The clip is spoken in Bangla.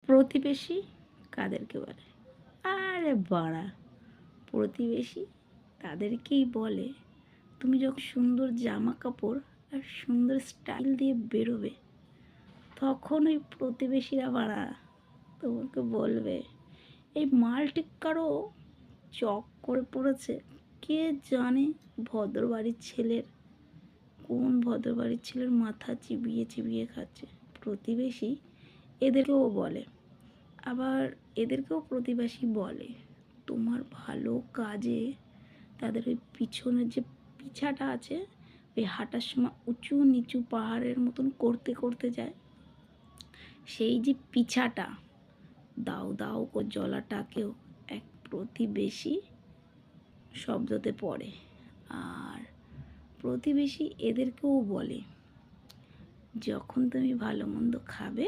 প্রতিবেশী কাদেরকে বলে? আরে বাড়া, প্রতিবেশী তাদেরকেই বলে তুমি যখন সুন্দর জামা কাপড় আর সুন্দর স্টাইল দিয়ে বেরোবে, তখন ওই প্রতিবেশীরা বাড়া তোমাকে বলবে এই মালটি কারো চক করে পড়েছে। কে জানে ভদ্রবাড়ির ছেলের কোন ভদ্রবাড়ির ছেলের মাথা চিবিয়ে চিবিয়ে খাচ্ছে। প্রতিবেশী এদেরকেও বলে। আবার এদেরকেও প্রতিবেশী বলে তোমার ভালো কাজে তাদের ওই পিছনের যে পিছাটা আছে, ওই হাঁটার সময় উঁচু নিচু পাহাড়ের মতন করতে করতে যায়, সেই যে পিছাটা দাও দাও করে জলাটাকেও এক প্রতিবেশী শব্দতে পড়ে। আর প্রতিবেশী এদেরকেও বলে যখন তুমি ভালো মন্দ খাবে